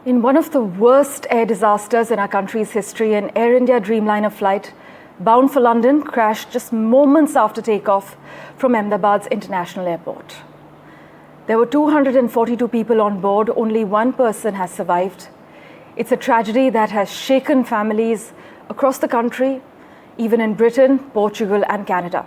In one of the worst air disasters in our country's history, an Air India Dreamliner flight bound for London crashed just moments after takeoff from Ahmedabad's international airport. There were 242 people on board. Only one person has survived. It's a tragedy that has shaken families across the country, even in Britain, Portugal, and Canada.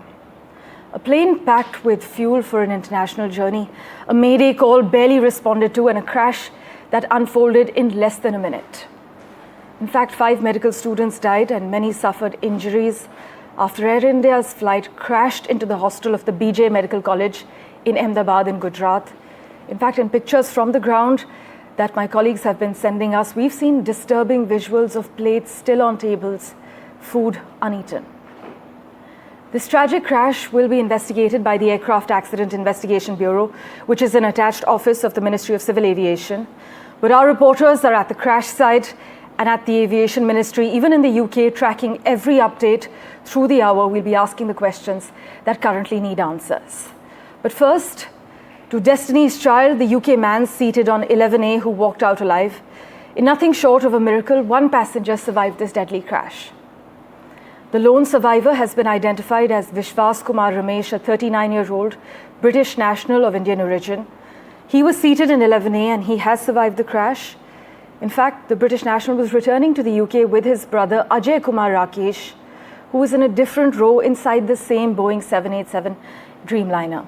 A plane packed with fuel for an international journey, a mayday call barely responded to, and a crash that unfolded in less than a minute. In fact, 5 medical students died and many suffered injuries after Air India's flight crashed into the hostel of the BJ Medical College in Ahmedabad in Gujarat. In fact, in pictures from the ground that my colleagues have been sending us, we've seen disturbing visuals of plates still on tables, food uneaten. This tragic crash will be investigated by the Aircraft Accident Investigation Bureau, which is an attached office of the Ministry of Civil Aviation. But our reporters are at the crash site and at the Aviation Ministry, even in the UK, tracking every update through the hour. We'll be asking the questions that currently need answers. But first, to Destiny's Child, the UK man seated on 11A who walked out alive. In nothing short of a miracle, one passenger survived this deadly crash. The lone survivor has been identified as Vishwas Kumar Ramesh, a 39-year-old British national of Indian origin. He was seated in 11A and he has survived the crash. In fact, the British national was returning to the UK with his brother Ajay Kumar Rakesh, who was in a different row inside the same Boeing 787 Dreamliner.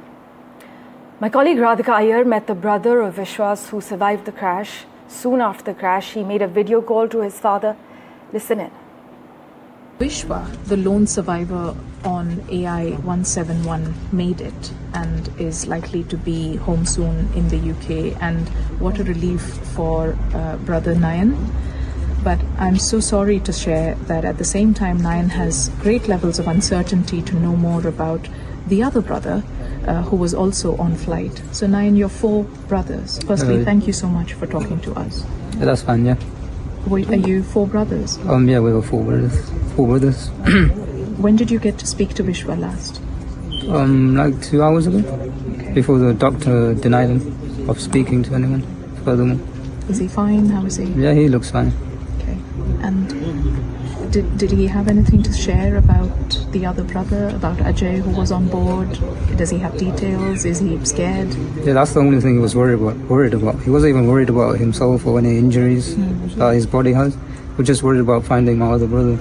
My colleague Radhika Iyer met the brother of Vishwas who survived the crash. Soon after the crash, he made a video call to his father. Listen in. Vishwa, the lone survivor on AI 171, made it and is likely to be home soon in the UK, and what a relief for brother Nayan. But I'm so sorry to share that at the same time Nayan has great levels of uncertainty to know more about the other brother who was also on flight. So Nayan, you're 4 brothers. Firstly, thank you so much for talking to us. Yeah, that's fine, yeah. Are you 4 brothers? Yeah, we were 4 brothers. 4 brothers. When did you get to speak to Vishwa last? Like 2 hours ago. Okay. Before the doctor denied him of speaking to anyone furthermore. Is he fine? How is he? Yeah, he looks fine. Okay. And did he have anything to share about the other brother, about Ajay who was on board? Does he have details? Is he scared? Yeah, that's the only thing he was worried about. He wasn't even worried about himself or any injuries that his body has. He was just worried about finding my other brother.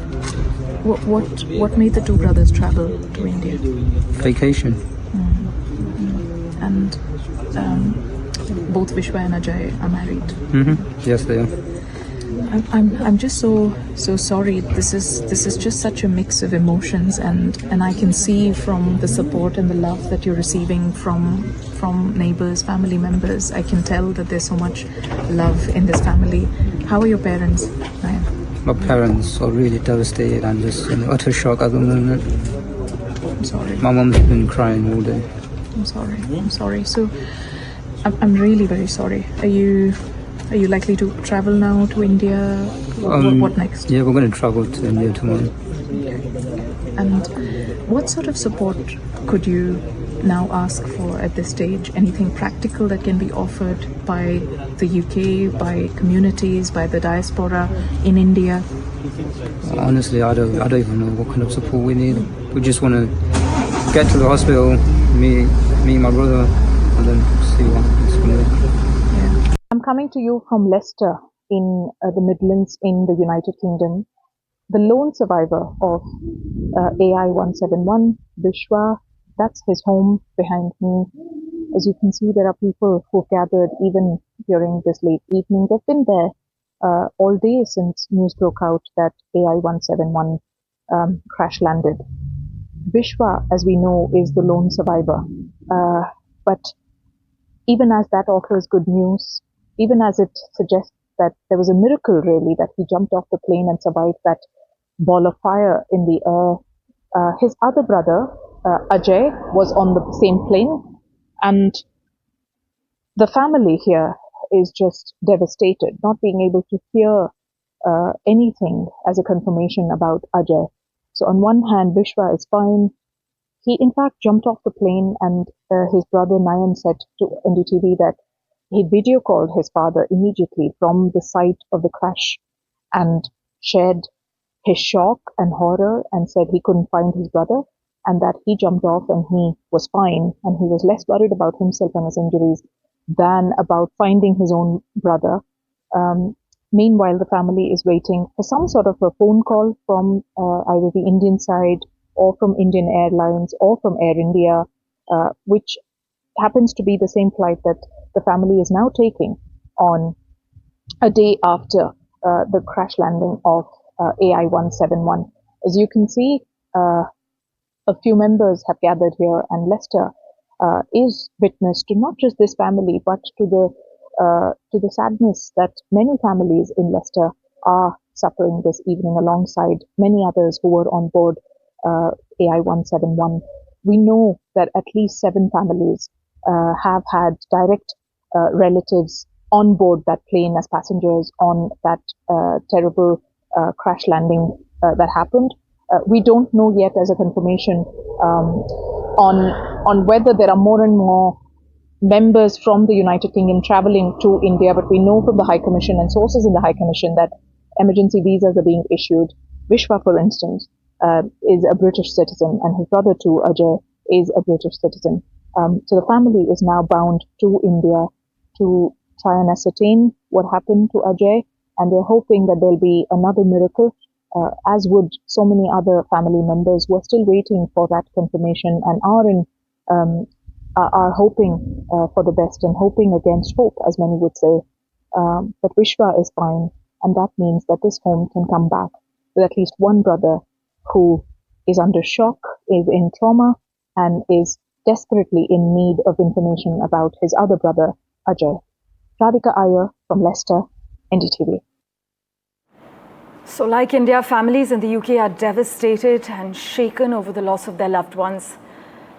What made the 2 brothers travel to India? Vacation. And both Vishwa and Ajay are married. Yes, they are. I'm just so sorry. This is just such a mix of emotions, and I can see from the support and the love that you're receiving from neighbors, family members. I can tell that there's so much love in this family. How are your parents, Nayan? My parents are really devastated and just in utter shock at the moment. I'm sorry. My mom's been crying all day. I'm sorry. So I'm really very sorry. Are you likely to travel now to India? What next? Yeah, we're going to travel to India tomorrow. And what sort of support could you now ask for at this stage? Anything practical that can be offered by the UK, by communities, by the diaspora in India? Honestly, I don't even know what kind of support we need. We just want to get to the hospital, meet my brother, and then see what happens from there. I'm coming to you from Leicester in the Midlands in the United Kingdom. The lone survivor of AI 171, Vishwa, that's his home behind me. As you can see, there are people who've gathered even during this late evening. They've been there all day since news broke out that AI 171 crash landed. Vishwa, as we know, is the lone survivor. But even as that offers good news, even as it suggests that there was a miracle really that he jumped off the plane and survived that ball of fire in the air, his other brother, Ajay, was on the same plane, and the family here is just devastated, not being able to hear anything as a confirmation about Ajay. So on one hand, Vishwa is fine. He in fact jumped off the plane, and his brother Nayan said to NDTV that he video called his father immediately from the site of the crash and shared his shock and horror and said he couldn't find his brother and that he jumped off and he was fine and he was less worried about himself and his injuries than about finding his own brother. Meanwhile, the family is waiting for some sort of a phone call from either the Indian side or from Indian Airlines or from Air India, which happens to be the same flight that the family is now taking on a day after the crash landing of AI-171. As you can see, a few members have gathered here, and Leicester is witness to not just this family, but to the sadness that many families in Leicester are suffering this evening, alongside many others who were on board AI-171. We know that at least 7 families have had direct relatives on board that plane as passengers on that terrible crash landing that happened. We don't know yet as a confirmation on whether there are more and more members from the United Kingdom traveling to India, but we know from the High Commission and sources in the High Commission that emergency visas are being issued. Vishwa, for instance, is a British citizen, and his brother too, Ajay, is a British citizen. So the family is now bound to India to try and ascertain what happened to Ajay, and they're hoping that there'll be another miracle, as would so many other family members who are still waiting for that confirmation and are hoping for the best and hoping against hope, as many would say. But Vishwa is fine, and that means that this home can come back with at least one brother who is under shock, is in trauma, and is desperately in need of information about his other brother, Ajay. Radhika Iyer from Leicester, NDTV. So like India, families in the UK are devastated and shaken over the loss of their loved ones.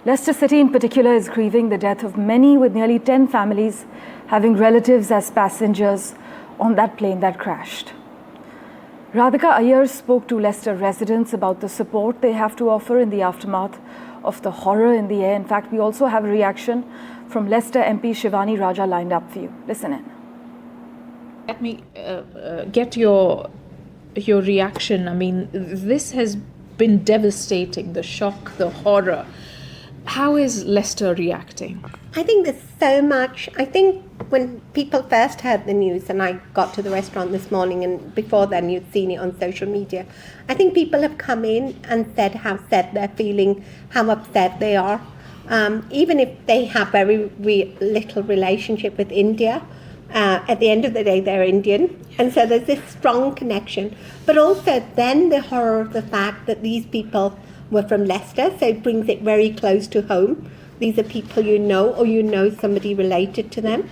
Leicester City in particular is grieving the death of many, with nearly 10 families having relatives as passengers on that plane that crashed. Radhika Iyer spoke to Leicester residents about the support they have to offer in the aftermath of the horror in the air. In fact, we also have a reaction from Leicester MP Shivani Raja lined up for you. Listen in. Let me get your reaction. I mean, this has been devastating, the shock, the horror. How is Leicester reacting? I think there's so much. I think when people first heard the news, and I got to the restaurant this morning, and before then you'd seen it on social media, I think people have come in and said they're feeling, how upset they are. Even if they have very little relationship with India, at the end of the day, they're Indian. And so there's this strong connection. But also then the horror of the fact that these people were from Leicester, so it brings it very close to home. These are people you know, or you know somebody related to them.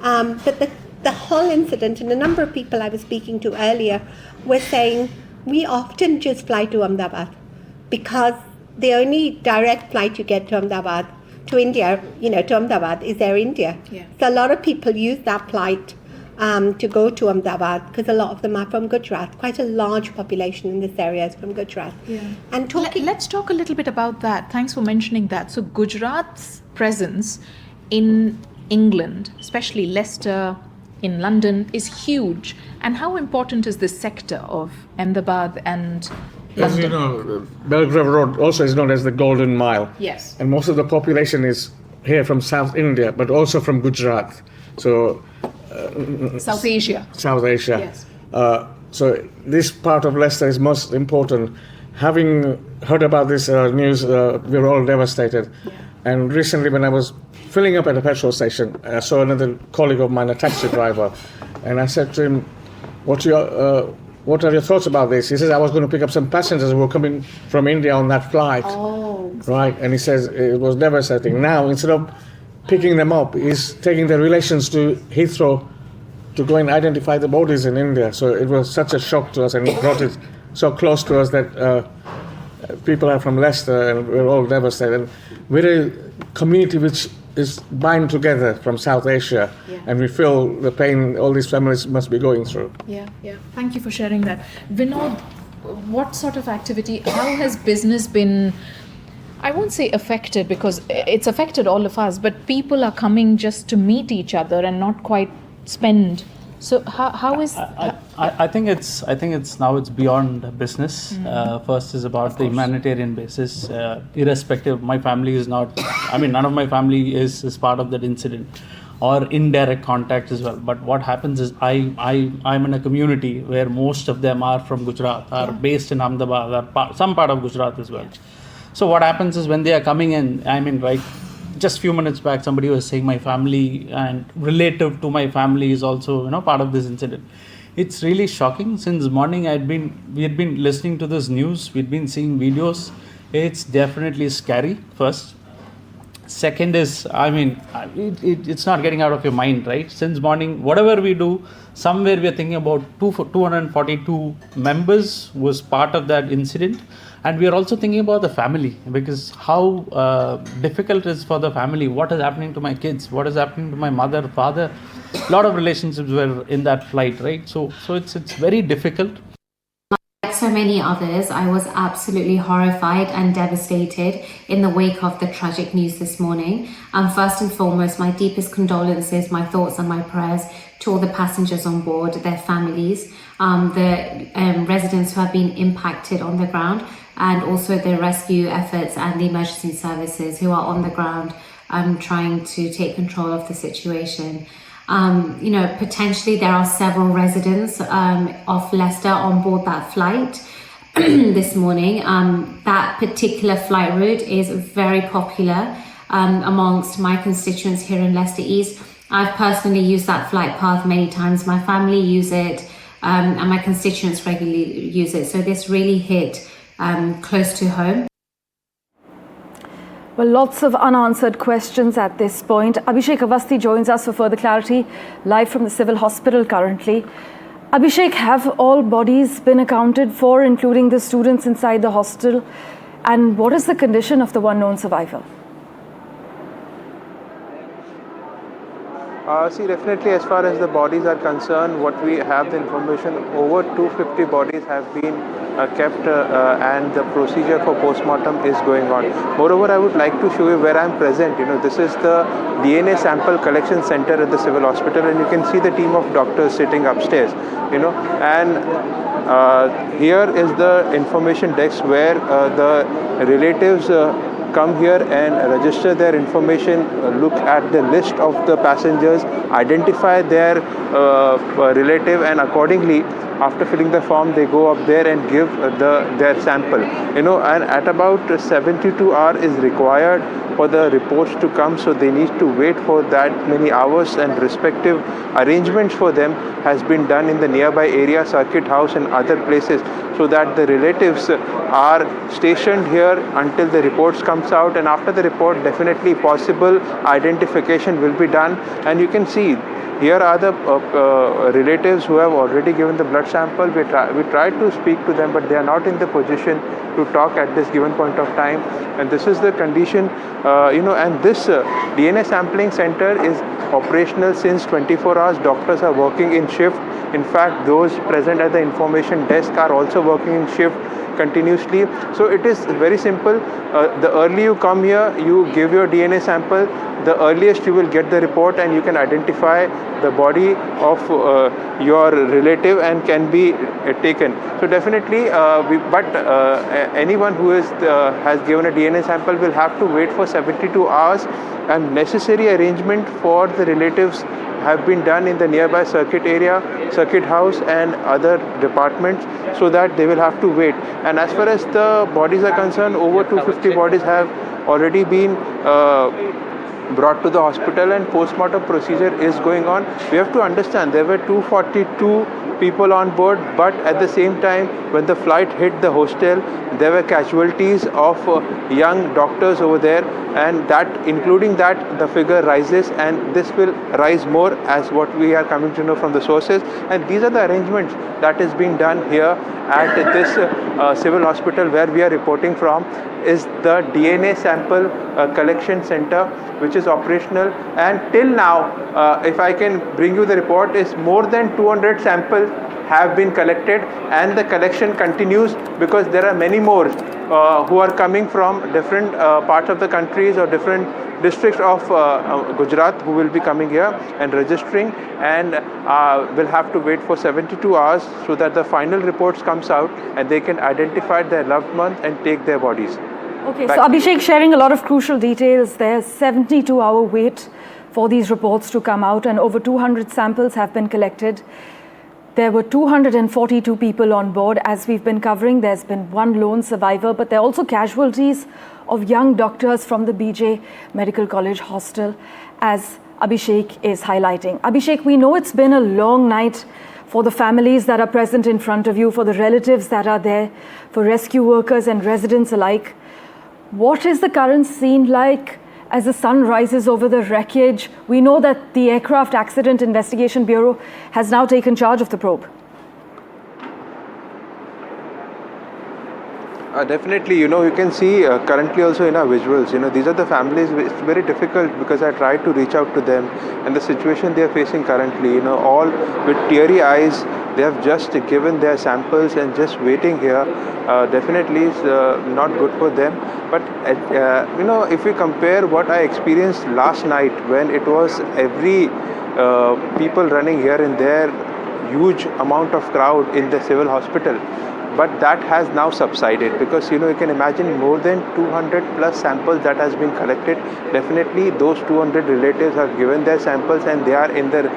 But the whole incident, and a number of people I was speaking to earlier were saying, we often just fly to Ahmedabad because the only direct flight you get to Ahmedabad, to India, to Ahmedabad is Air India. Yeah. So a lot of people use that flight to go to Ahmedabad because a lot of them are from Gujarat. Quite a large population in this area is from Gujarat. Yeah. And let's talk a little bit about that. Thanks for mentioning that. So Gujarat's presence in England, especially Leicester, in London, is huge. And how important is this sector of Ahmedabad and London? As you know, Belgrave Road also is known as the Golden Mile. Yes. And most of the population is here from South India, but also from Gujarat. So South Asia. South Asia. Yes. So this part of Leicester is most important. Having heard about this news, we were all devastated. Yeah. And recently when I was filling up at a petrol station, I saw another colleague of mine, a taxi driver, and I said to him, what are your thoughts about this? He says, I was going to pick up some passengers who were coming from India on that flight. Oh. Right, and he says it was devastating. Now, instead of picking them up, he's taking their relations to Heathrow to go and identify the bodies in India. So it was such a shock to us, and it brought it so close to us that people are from Leicester, and we're all devastated. And we're a community which is bind together from South Asia, Yeah. and we feel the pain all these families must be going through. Yeah. Thank you for sharing that. Vinod, what sort of activity, how has business been I won't say affected because it's affected all of us, but people are coming just to meet each other and not quite spend. So how is I think it's now it's beyond business. First is about the humanitarian basis. Irrespective, my family is not. I mean, none of my family is part of that incident, or indirect contact as well. But what happens is I'm in a community where most of them are from Gujarat, are based in Ahmedabad, are some part of Gujarat as well. So what happens is when they are coming in, I mean, right, just few minutes back, somebody was saying my family and relative to my family is also, part of this incident. It's really shocking. Since morning, we had been listening to this news. We'd been seeing videos. It's definitely scary. First. Second is, I mean, it's not getting out of your mind, right? Since morning, whatever we do, somewhere we are thinking about 242 members was part of that incident. And we are also thinking about the family, because how difficult it is for the family. What is happening to my kids? What is happening to my mother, father? A lot of relationships were in that flight, right? So it's very difficult. Like so many others, I was absolutely horrified and devastated in the wake of the tragic news this morning. First and foremost, my deepest condolences, my thoughts and my prayers to all the passengers on board, their families, the residents who have been impacted on the ground, and also the rescue efforts and the emergency services who are on the ground trying to take control of the situation. Potentially there are several residents of Leicester on board that flight this morning. That particular flight route is very popular amongst my constituents here in Leicester East. I've personally used that flight path many times. My family use it and my constituents regularly use it. So this really hit close to home. Well, lots of unanswered questions at this point. Abhishek Awasthi joins us for further clarity, live from the civil hospital currently. Abhishek, have all bodies been accounted for, including the students inside the hostel? And what is the condition of the one known survivor? Definitely as far as the bodies are concerned, what we have the information, over 250 bodies have been kept and the procedure for post-mortem is going on. Moreover, I would like to show you where I am present. This is the DNA sample collection center at the civil hospital, and you can see the team of doctors sitting upstairs, and here is the information desk where the relatives come here and register their information, look at the list of the passengers, identify their relative, and accordingly, after filling the form, they go up there and give their sample. And at about 72 hours is required for the reports to come, so they need to wait for that many hours, and respective arrangements for them has been done in the nearby area, circuit house and other places, so that the relatives are stationed here until the reports comes out, and after the report, definitely possible identification will be done. And you can see here are the relatives who have already given the blood sample. We tried to speak to them, but they are not in the position to talk at this given point of time. And this is the condition, and this DNA sampling center is operational since 24 hours. Doctors are working in shift. In fact, those present at the information desk are also working in shift continuously. So it is very simple. The early you come here, you give your DNA sample, the earliest you will get the report, and you can identify the body of your relative and can be taken. So definitely, anyone who has given a DNA sample will have to wait for 72 hours, and necessary arrangement for the relatives have been done in the nearby circuit area, circuit house and other departments, so that they will have to wait. And as far as the bodies are concerned, over 250 bodies have already been brought to the hospital, and post-mortem procedure is going on. We have to understand there were 242 people on board, but at the same time, when the flight hit the hostel, there were casualties of young doctors over there, and that, including that, the figure rises, and this will rise more as what we are coming to know from the sources. And these are the arrangements that is being done here at this civil hospital where we are reporting from, is the DNA sample collection center, which is operational. And till now, if I can bring you the report, is more than 200 sample samples have been collected, and the collection continues because there are many more who are coming from different parts of the countries or different districts of Gujarat who will be coming here and registering, and will have to wait for 72 hours so that the final reports comes out and they can identify their loved ones and take their bodies. Okay, so Abhishek sharing a lot of crucial details. There's 72-hour wait for these reports to come out, and over 200 samples have been collected. There were 242 people on board. As we've been covering, there's been one lone survivor, but there are also casualties of young doctors from the BJ Medical College hostel, as Abhishek is highlighting. Abhishek, we know it's been a long night for the families that are present in front of you, for the relatives that are there, for rescue workers and residents alike. What is the current scene like as the sun rises over the wreckage? We know that the Aircraft Accident Investigation Bureau has now taken charge of the probe. Definitely, you can see currently also in our visuals, these are the families. It's very difficult because I tried to reach out to them, and the situation they are facing currently, all with teary eyes. They have just given their samples and just waiting here. Definitely is not good for them. But if we compare what I experienced last night, when it was every people running here and there, huge amount of crowd in the civil hospital. But that has now subsided because you can imagine more than 200 plus samples that has been collected. Definitely those 200 relatives have given their samples and they are in the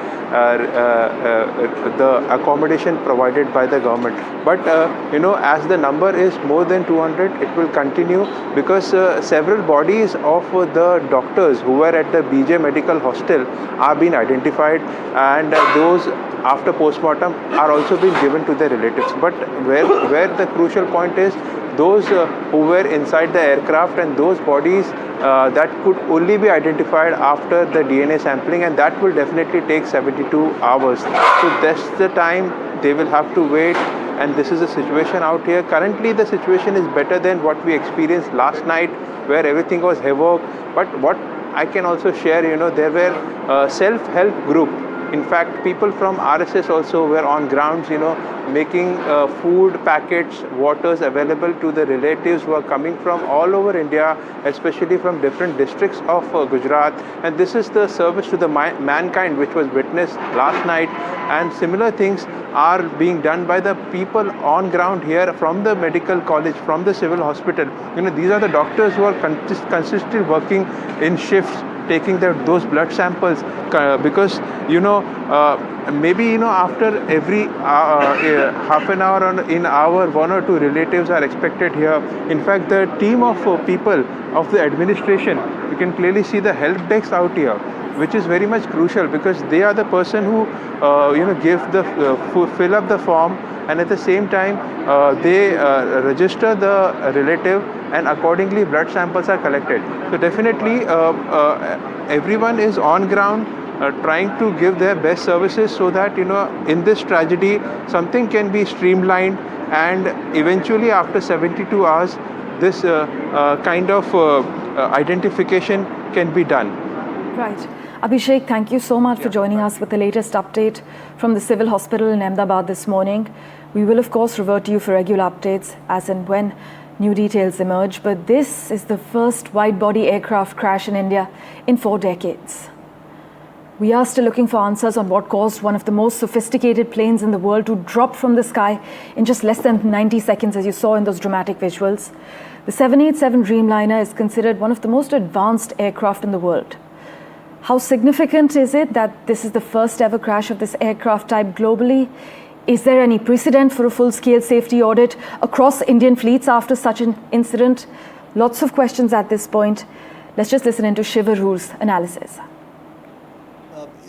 accommodation provided by the government. But as the number is more than 200, it will continue because several bodies of the doctors who were at the BJ Medical Hostel are being identified, and those after postmortem are also being given to their relatives. But where the crucial point is, those who were inside the aircraft and those bodies that could only be identified after the DNA sampling, and that will definitely take 72 hours. So that's the time they will have to wait, and this is the situation out here. Currently the situation is better than what we experienced last night where everything was havoc. But what I can also share, there were self-help group. In fact, people from RSS also were on grounds, making food packets, waters available to the relatives who are coming from all over India, especially from different districts of Gujarat. And this is the service to the mankind which was witnessed last night. And similar things are being done by the people on ground here from the medical college, from the civil hospital. These are the doctors who are consistently working in shifts, taking those blood samples because maybe after every half an hour or in hour, one or two relatives are expected here. In fact, the team of people of the administration, you can clearly see the help desks out here, which is very much crucial because they are the person who give the fill up the form, and at the same time they register the relative, and accordingly blood samples are collected. So definitely everyone is on ground trying to give their best services so that in this tragedy something can be streamlined, and eventually after 72 hours this kind of identification can be done. Right. Abhishek, thank you so much for joining us with the latest update from the civil hospital in Ahmedabad this morning. We will of course revert to you for regular updates as and when new details emerge, but this is the first wide-body aircraft crash in India in 4 decades. We are still looking for answers on what caused one of the most sophisticated planes in the world to drop from the sky in just less than 90 seconds, as you saw in those dramatic visuals. The 787 Dreamliner is considered one of the most advanced aircraft in the world. How significant is it that this is the first ever crash of this aircraft type globally? Is there any precedent for a full-scale safety audit across Indian fleets after such an incident? Lots of questions at this point. Let's just listen into Shiv Aroor's analysis.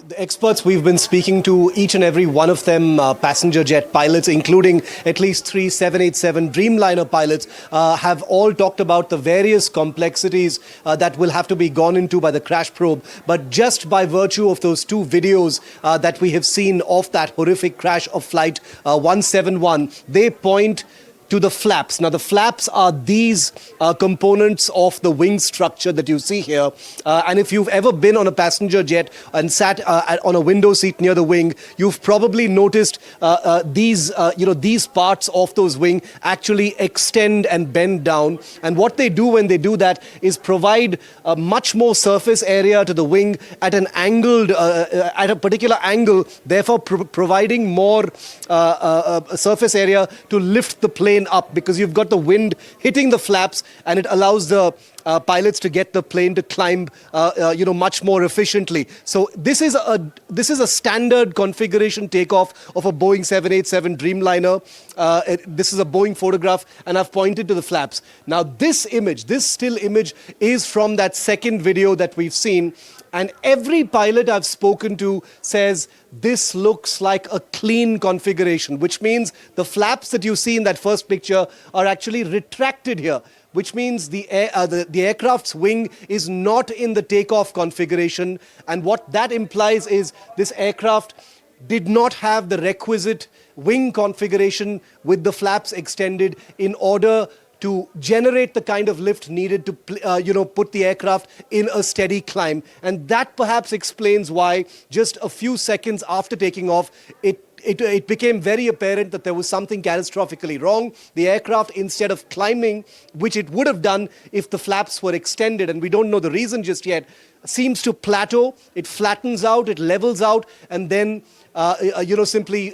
The experts we've been speaking to, each and every one of them, passenger jet pilots, including at least 3 787 Dreamliner pilots, have all talked about the various complexities that will have to be gone into by the crash probe. But just by virtue of those 2 videos that we have seen of that horrific crash of flight 171, they point to the flaps. Now, the flaps are these components of the wing structure that you see here. And if you've ever been on a passenger jet and sat on a window seat near the wing, you've probably noticed these parts of those wing actually extend and bend down. And what they do when they do that is provide a much more surface area to the wing at an angled, at a particular angle, therefore providing more surface area to lift the plane up, because you've got the wind hitting the flaps and it allows the pilots to get the plane to climb, much more efficiently. So this is a standard configuration takeoff of a Boeing 787 Dreamliner. This is a Boeing photograph, and I've pointed to the flaps. Now, this still image, is from that second video that we've seen. And every pilot I've spoken to says this looks like a clean configuration, which means the flaps that you see in that first picture are actually retracted here, which means the aircraft's wing is not in the takeoff configuration. And what that implies is this aircraft did not have the requisite wing configuration with the flaps extended in order to generate the kind of lift needed to put the aircraft in a steady climb. And that perhaps explains why just a few seconds after taking off, it became very apparent that there was something catastrophically wrong. The aircraft, instead of climbing, which it would have done if the flaps were extended, and we don't know the reason just yet, seems to plateau. It flattens out, it levels out, and then simply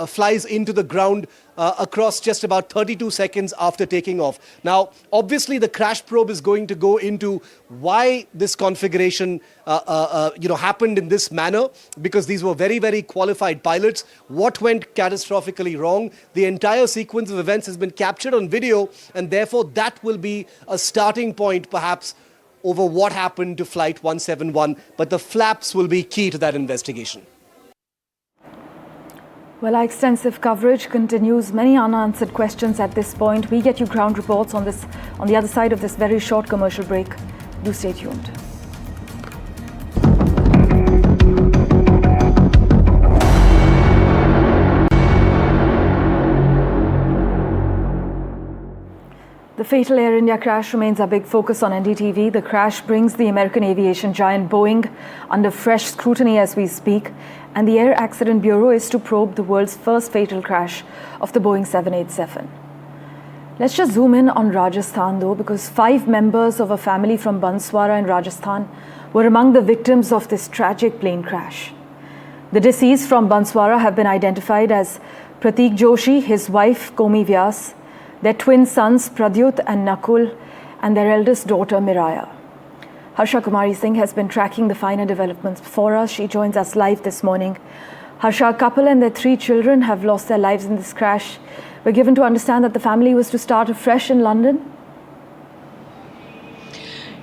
flies into the ground across just about 32 seconds after taking off. Now, obviously, the crash probe is going to go into why this configuration happened in this manner, because these were very, very qualified pilots. What went catastrophically wrong? The entire sequence of events has been captured on video, and therefore that will be a starting point, perhaps, over what happened to Flight 171. But the flaps will be key to that investigation. Well, our extensive coverage continues. Many unanswered questions at this point. We get you ground reports on the other side of this very short commercial break. Do stay tuned. The fatal Air India crash remains a big focus on NDTV. The crash brings the American aviation giant Boeing under fresh scrutiny as we speak, and the Air Accident Bureau is to probe the world's first fatal crash of the Boeing 787. Let's just zoom in on Rajasthan though, because 5 members of a family from Banswara in Rajasthan were among the victims of this tragic plane crash. The deceased from Banswara have been identified as Pratik Joshi, his wife Komi Vyas, their twin sons Pradyut and Nakul, and their eldest daughter Miraya. Harsha Kumari Singh has been tracking the finer developments for us. She joins us live this morning. Harsha, a couple and their 3 children have lost their lives in this crash. We're given to understand that the family was to start afresh in London.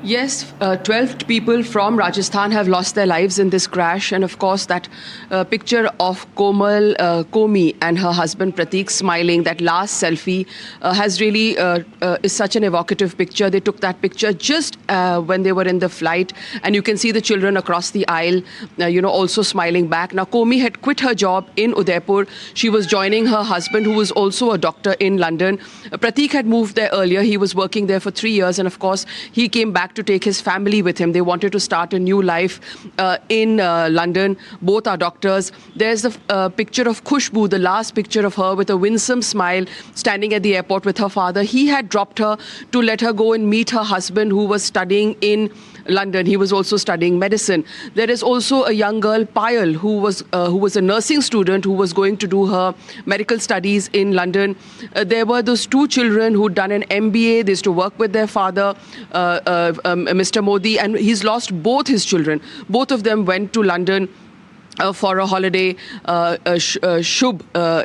Yes, 12 people from Rajasthan have lost their lives in this crash. And of course, that picture of Komi and her husband Pratik smiling, that last selfie has really is such an evocative picture. They took that picture just when they were in the flight. And you can see the children across the aisle, also smiling back. Now, Komi had quit her job in Udaipur. She was joining her husband, who was also a doctor in London. Pratik had moved there earlier. He was working there for 3 years. And of course, he came back to take his family with him. They wanted to start a new life in London. Both are doctors. There's the picture of Khushbu, the last picture of her with a winsome smile standing at the airport with her father. He had dropped her to let her go and meet her husband, who was studying in London. He was also studying medicine. There is also a young girl, Payal, who was a nursing student who was going to do her medical studies in London. There were those 2 children who'd done an MBA. They used to work with their father, Mr. Modi, and he's lost both his children. Both of them went to London for a holiday. Shubh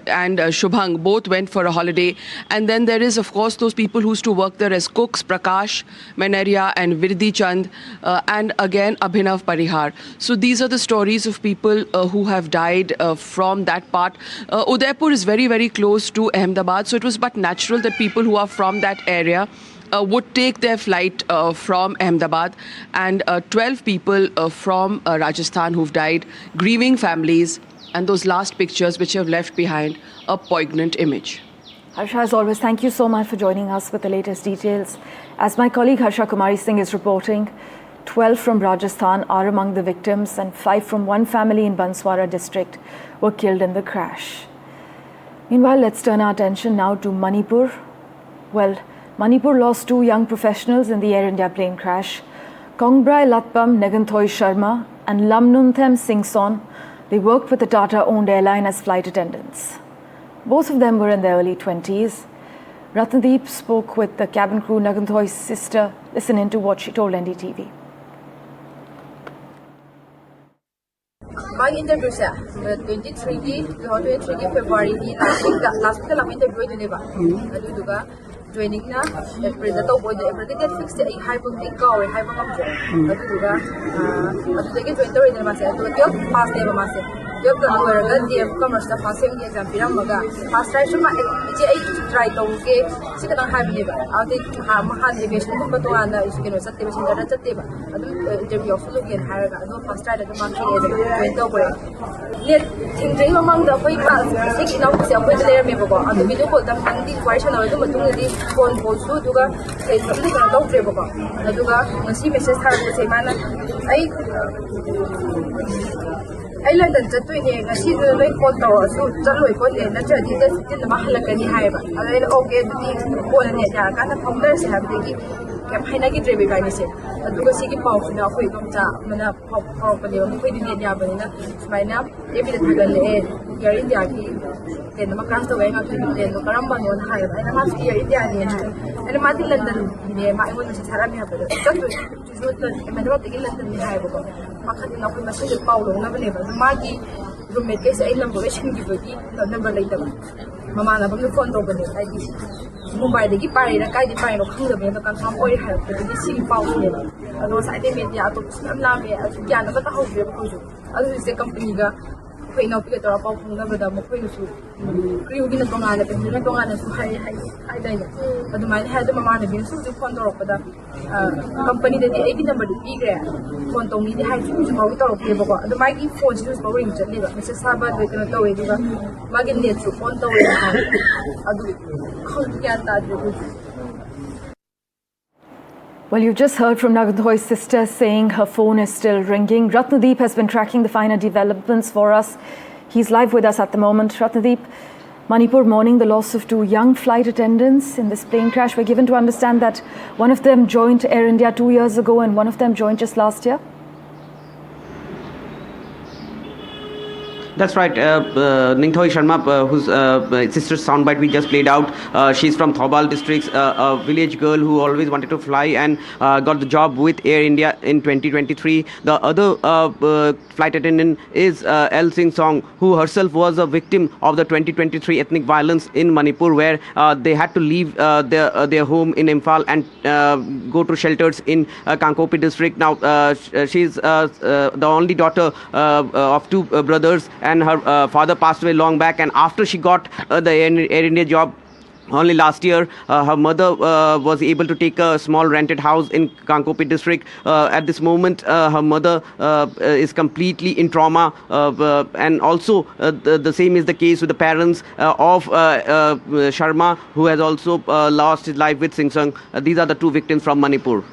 and Shubhang both went for a holiday. And then there is, of course, those people who used to work there as cooks, Prakash Menaria and Virdi Chand, and again Abhinav Parihar. So these are the stories of people who have died from that part. Udaipur is very, very close to Ahmedabad, so it was but natural that people who are from that area would take their flight from Ahmedabad, and 12 people from Rajasthan who've died, grieving families, and those last pictures which have left behind a poignant image. Harsha, as always, thank you so much for joining us with the latest details. As my colleague Harsha Kumari Singh is reporting, 12 from Rajasthan are among the victims and 5 from one family in Banswara district were killed in the crash. Meanwhile, let's turn our attention now to Manipur. Well, Manipur lost 2 young professionals in the Air India plane crash. Kongbrai Latpam Neganthoi Sharma and Lamnunthem Singson, they worked with the Tata-owned airline as flight attendants. Both of them were in their early 20s. Ratnadeep spoke with the cabin crew, Naganthoi's sister. Listen in to what she told NDTV. My interview sa 23 February last week lang interview ito diba aduga joining na April na to boy April date fix ay high pang ikaw ay high pang amjo aduga adudagi 20 rin naman sa aduga pass na ba mas yung ka DM commerce na passing exam pirang maga pass try siya ay try to ke sika nang high diba ate mahan aviation ko ba to ana isu kino sa tiba sinda na tiba adu interview of look in higher ga adu pass try da ma ke Let tingray mamang da koi pa sik inaw ko siya pwede layer me bako adu video call da hindi question na adu matung di phone call su duga ay sabi ko na daw tre bako aduga masi message thar ko say mana ay London chatoy ni ngasi do lay phone to su chaloy ko le na chadi da tin na mahalaka ni hai ba ay okay di ko na ne ja ka na founder se ha bi kaya na ki drive ba ni se aduga sige pau na ko ikam cha mana pau pa le ko di ne ja ba ni na smai na e bi da tagal le Air India ki ten ma kan to wa nga ki ten no karam ba no na hai ba na ma ki Air India ni na ma ti London ni ma mo sa sara mi ha ba to to to ma do ti London ni hai ba ko ma kha na ko ma se pau lo na ba ne ba ma ki roommate ke sa ilang ba shin gi ba ki number lai ta ba mama na ba phone to ba ni ai di Mumbai dagi pare na kai di pare no khang da be no kan tham oi ha ko di sing pau ni ba ado sa ide media to sam na me ya na ba ta ho be ko ju ado se company ga ko ina pi to ra pau phung na ba da mo ko su kriu gi na tonga na pe na tonga na su hai dai na ado mai ha da mama na bin su ju phone to ro pa da company da di ai gi number di pi gre phone to ni di hai su ma wi to ro pe ba ko ado mai gi phone ju ba ring chat ni ba message sa ba de na to we di ba ma gi net su phone to we ado Well, you just heard from Naganthoi's sister saying her phone is still ringing. Ratnadeep has been tracking the finer developments for us. He's live with us at the moment. Ratnadeep, Manipur mourning the loss of 2 young flight attendants in this plane crash. We're given to understand that one of them joined Air India 2 years ago and one of them joined just last year. That's right. Ningthoi Sharma, whose sister's soundbite we just played out, she's from Thobal district, a village girl who always wanted to fly and got the job with Air India in 2023. The other flight attendant is El Singh Song, who herself was a victim of the 2023 ethnic violence in Manipur, where they had to leave their home in Imphal and go to shelters in Kankopi district. Now, she's the only daughter of 2 brothers, and her father passed away long back, and after she got the Air India job only last year, her mother was able to take a small rented house in Kankopi district. At this moment, her mother is completely in trauma, and also the same is the case with the parents of Sharma, who has also lost his life with Singh Sung. These are the 2 victims from Manipur.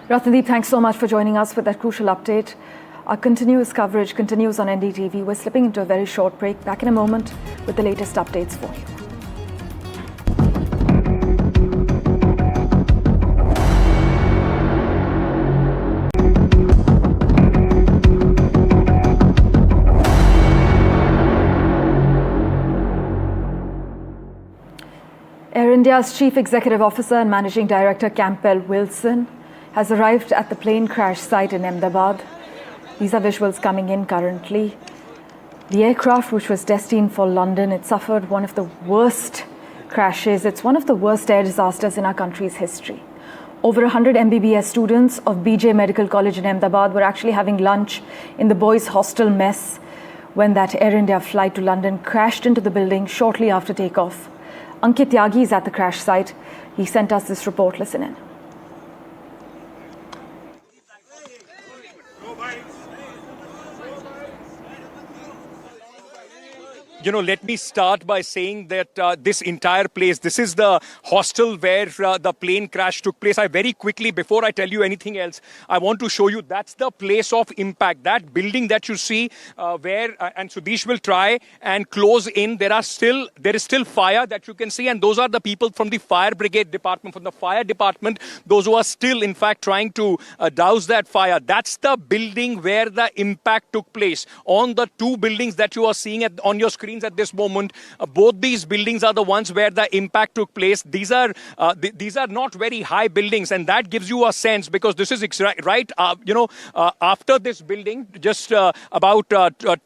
Ratnadeep, thanks so much for joining us with that crucial update. Our continuous coverage continues on NDTV. We're slipping into a very short break. Back in a moment with the latest updates for you. Air India's Chief Executive Officer and Managing Director Campbell Wilson has arrived at the plane crash site in Ahmedabad. These are visuals coming in currently. The aircraft, which was destined for London, it suffered one of the worst crashes. It's one of the worst air disasters in our country's history. Over 100 MBBS students of BJ Medical College in Ahmedabad were actually having lunch in the boys' hostel mess when that Air India flight to London crashed into the building shortly after takeoff. Ankit Tyagi is at the crash site. He sent us this report. Listen in. let me start by saying that this entire place, this is the hostel where the plane crash took place. I very quickly, before I tell you anything else, I want to show you that's the place of impact. That building that you see where, and Sudesh will try and close in, there is still fire that you can see, and those are the people from the fire brigade department, from the fire department, those who are still, in fact, trying to douse that fire. That's the building where the impact took place. On the two buildings that you are seeing on your screens at this moment, both these buildings are the ones where the impact took place. These are not very high buildings, and that gives you a sense, because this is right, after this building, just about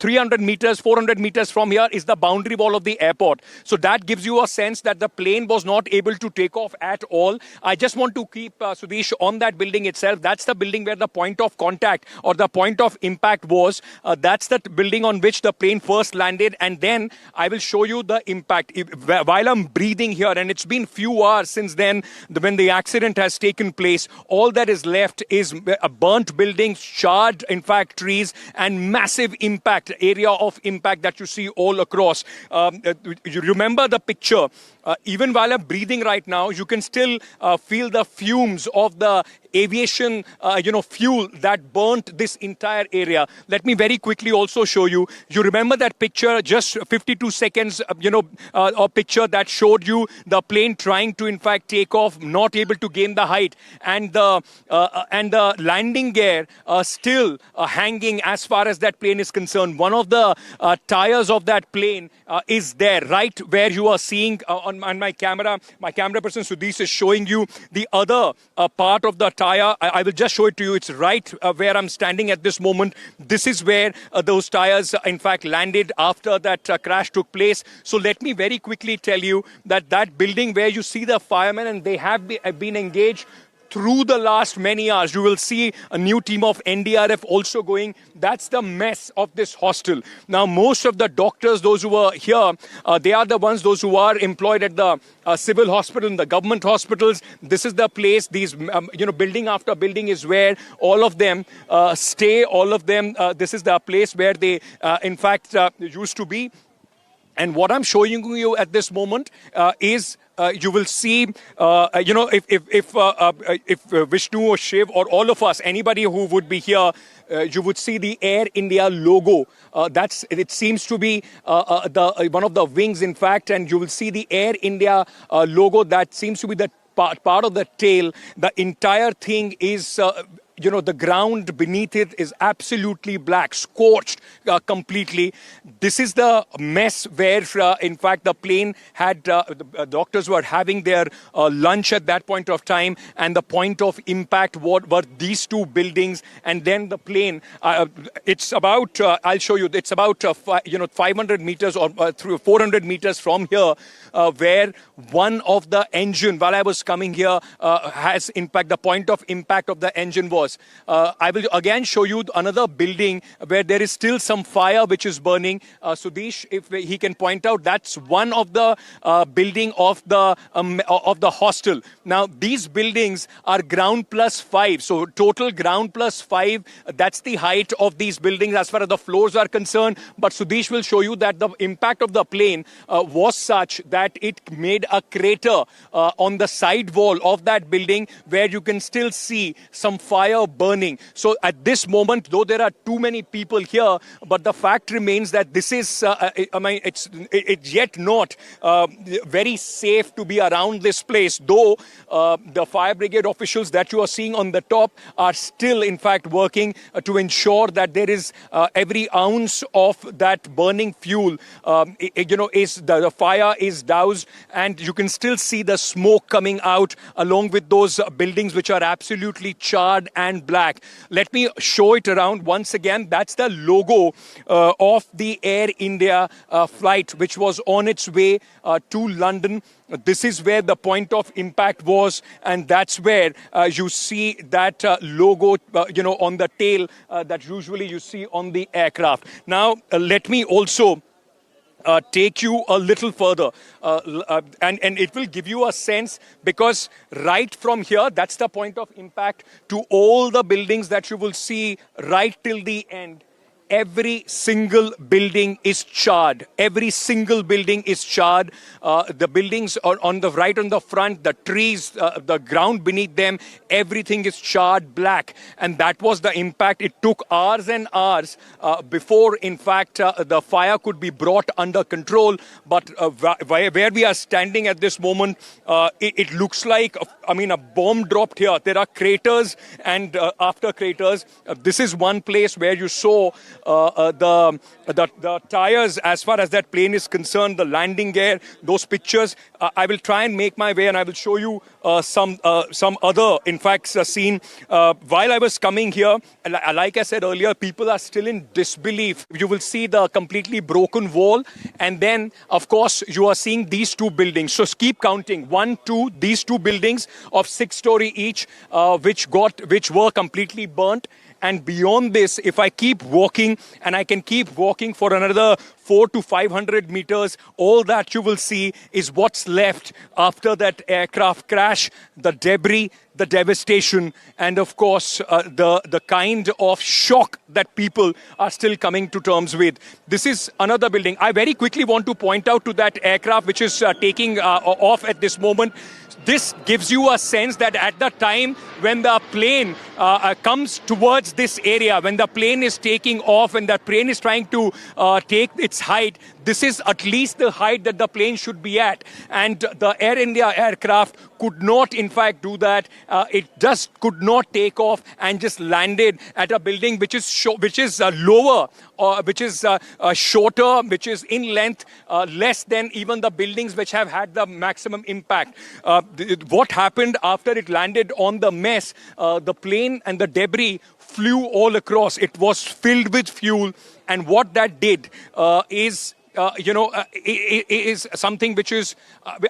300 meters, 400 meters from here is the boundary wall of the airport. So that gives you a sense that the plane was not able to take off at all. I just want to keep Sudesh on that building itself. That's the building where the point of contact or the point of impact was. That's the building on which the plane first landed, and then I will show you the impact. While I'm breathing here, and it's been few hours since then when the accident has taken place, all that is left is a burnt buildings, charred, in fact, trees, and massive impact, area of impact that you see all across. You remember the picture. Even while I'm breathing right now, you can still feel the fumes of the aviation, fuel that burnt this entire area. Let me very quickly also show you. You remember that picture, just 52 seconds, a picture that showed you the plane trying to, in fact, take off, not able to gain the height, and the landing gear still hanging as far as that plane is concerned. One of the tires of that plane is there, right where you are seeing on my camera. My camera person Sudesh is showing you the other part of the tire. I will just show it to you. It's right where I'm standing at this moment. This is where those tires, in fact, landed after that crash took place. So let me very quickly tell you that building where you see the firemen, and they have been engaged through the last many hours. You will see a new team of NDRF also going. That's the mess of this hostel. Now, most of the doctors, those who are here, they are the ones, those who are employed at the civil hospital and the government hospitals. This is the place, these, building after building is where all of them stay. All of them, this is the place where they, in fact, used to be. And what I'm showing you at this moment is you will see, if Vishnu or Shiv or all of us, anybody who would be here, you would see the Air India logo. It seems to be one of the wings, in fact, and you will see the Air India logo. That seems to be the part of the tail. The entire thing is the ground beneath it is absolutely black, scorched completely. This is the mess where, in fact, the plane had, the doctors were having their lunch at that point of time, and the point of impact were these two buildings, and then the plane. It's about, I'll show you, it's about 500 meters or 400 meters from here, where one of the engine, while I was coming here, has impact. The point of impact of the engine was. I will again show you another building where there is still some fire which is burning. Sudesh, if he can point out, that's one of the building of the hostel. Now, these buildings are ground plus 5. So total ground plus 5, that's the height of these buildings as far as the floors are concerned. But Sudesh will show you that the impact of the plane was such that it made a crater on the side wall of that building where you can still see some fire burning. So at this moment, though there are too many people here, but the fact remains that this is, it's yet not very safe to be around this place, though the fire brigade officials that you are seeing on the top are still, in fact, working to ensure that there is every ounce of that burning fuel, the fire is doused, and you can still see the smoke coming out along with those buildings which are absolutely charred and black. Let me show it around once again. That's the logo of the Air India flight, which was on its way to London. This is where the point of impact was, and that's where you see that logo, on the tail that usually you see on the aircraft. Now, let me also take you a little further, and it will give you a sense, because right from here, that's the point of impact, to all the buildings that you will see right till the end. every single building is charred. Every single building is charred. The buildings are on the right, on the front, the trees, the ground beneath them, everything is charred black. And that was the impact. It took hours and hours before, in fact, the fire could be brought under control. But where we are standing at this moment, it looks like, a bomb dropped here. There are craters and after craters. This is one place where you saw the tires, as far as that plane is concerned, the landing gear, those pictures. I will try and make my way, and I will show you some other, in fact, scene. While I was coming here, like I said earlier, people are still in disbelief. You will see the completely broken wall, and then, of course, you are seeing these two buildings. So keep counting. 1, 2, these two buildings of 6-story each, which were completely burnt. And beyond this, if I keep walking, and I can keep walking for another 400 to 500 meters, all that you will see is what's left after that aircraft crash, the debris, the devastation, and of course, the kind of shock that people are still coming to terms with. This is another building. I very quickly want to point out to that aircraft which is taking off at this moment. This gives you a sense that at the time when the plane comes towards this area, when the plane is taking off and the plane is trying to take its height, this is at least the height that the plane should be at. And the Air India aircraft could not, in fact, do that. It just could not take off and just landed at a building which is lower, which is shorter, which is in length less than even the buildings which have had the maximum impact. What happened after it landed on the mess, the plane and the debris flew all across. It was filled with fuel, and what that did is something which is,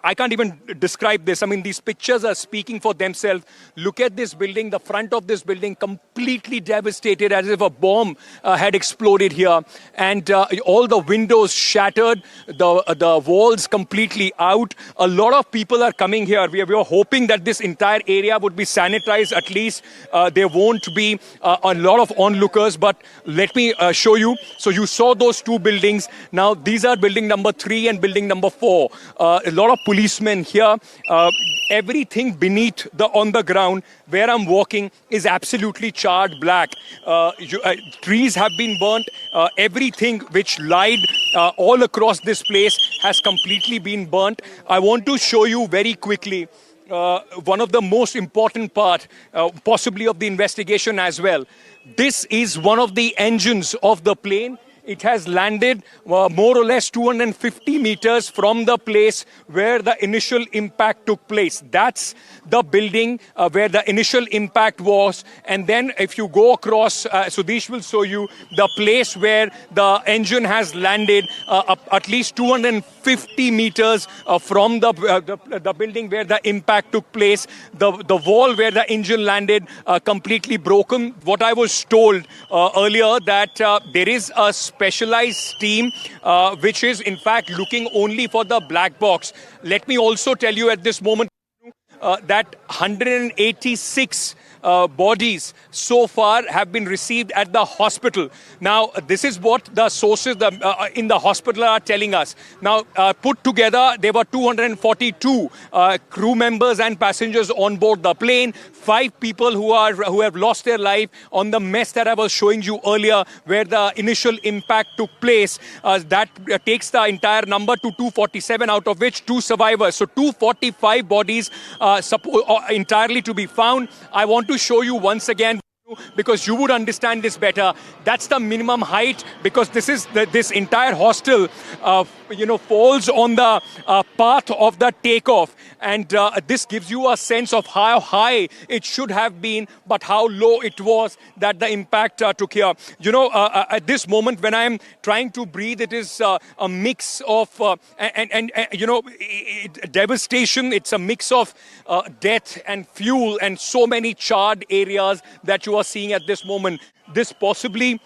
I can't even describe this. I mean, these pictures are speaking for themselves. Look at this building, the front of this building completely devastated, as if a bomb had exploded here. And all the windows shattered, the walls completely out. A lot of people are coming here. We are hoping that this entire area would be sanitized. At least there won't be a lot of onlookers. But let me show you. So you saw those two buildings. Now, these are building number 3 and building number 4. A lot of policemen here. Everything beneath on the ground where I'm walking is absolutely charred black. Trees have been burnt. Everything which lied all across this place has completely been burnt. I want to show you very quickly one of the most important part, possibly of the investigation as well. This is one of the engines of the plane. It has landed more or less 250 meters from the place where the initial impact took place. That's the building where the initial impact was. And then if you go across, Sudesh will show you the place where the engine has landed at least 250 meters from the building where the impact took place. The wall where the engine landed completely broken. What I was told earlier that there is a specialized team which is in fact looking only for the black box. Let me also tell you at this moment that 186 bodies so far have been received at the hospital. Now, this is what the sources in the hospital are telling us. Now, put together, there were 242 crew members and passengers on board the plane. 5 people who have lost their life on the mess that I was showing you earlier, where the initial impact took place. That takes the entire number to 247, out of which 2 survivors. So 245 bodies entirely to be found. I want to show you once again, because you would understand this better. That's the minimum height, because this entire hostel falls on the path of the takeoff, and this gives you a sense of how high it should have been, but how low it was that the impact took here. At this moment when I am trying to breathe, it is a mix of devastation. It's a mix of death and fuel and so many charred areas that you are seeing at this moment. This possibly,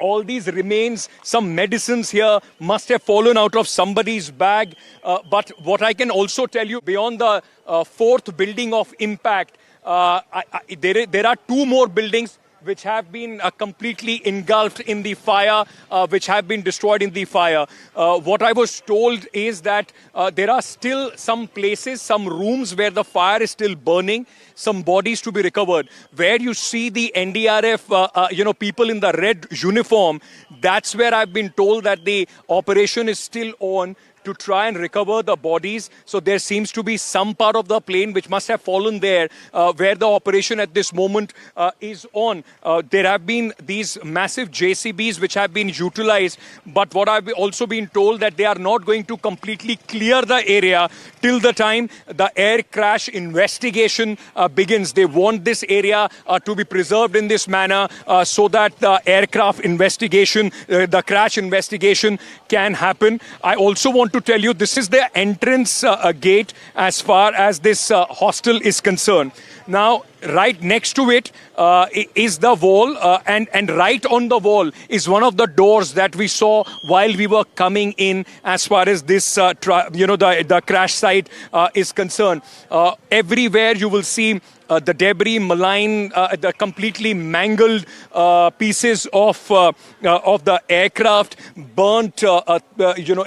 all these remains, some medicines here must have fallen out of somebody's bag. But what I can also tell you, beyond the 4th building of impact, there are 2 more buildings which have been completely engulfed in the fire, which have been destroyed in the fire. What I was told is that there are still some places, some rooms where the fire is still burning, some bodies to be recovered. Where you see the NDRF, people in the red uniform, that's where I've been told that the operation is still on to try and recover the bodies. So there seems to be some part of the plane which must have fallen there, where the operation at this moment is on. There have been these massive JCBs which have been utilized, but what I've also been told that they are not going to completely clear the area till the time the air crash investigation begins. They want this area to be preserved in this manner so that the aircraft investigation, the crash investigation can happen. I also want to tell you this is the entrance gate as far as this hostel is concerned. Now, right next to it is the wall, and right on the wall is one of the doors that we saw while we were coming in as far as this, the crash site is concerned. Everywhere you will see the debris, malign, the completely mangled pieces of the aircraft, burnt,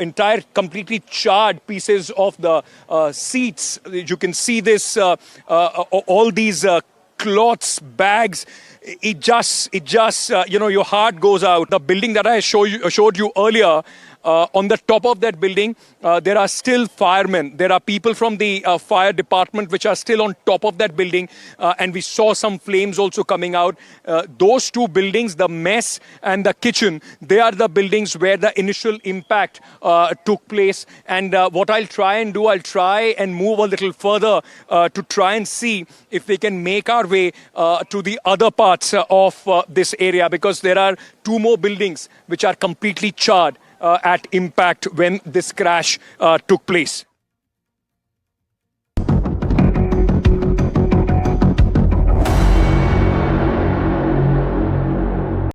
entire completely charred pieces of the seats. You can see this, all these cloths, bags. It just, your heart goes out. The building that I showed you earlier, on the top of that building, there are still firemen. There are people from the fire department which are still on top of that building. And we saw some flames also coming out. Those two buildings, the mess and the kitchen, they are the buildings where the initial impact took place. And what I'll try and do, I'll try and move a little further to try and see if we can make our way to the other parts of this area, because there are two more buildings which are completely charred at impact when this crash took place.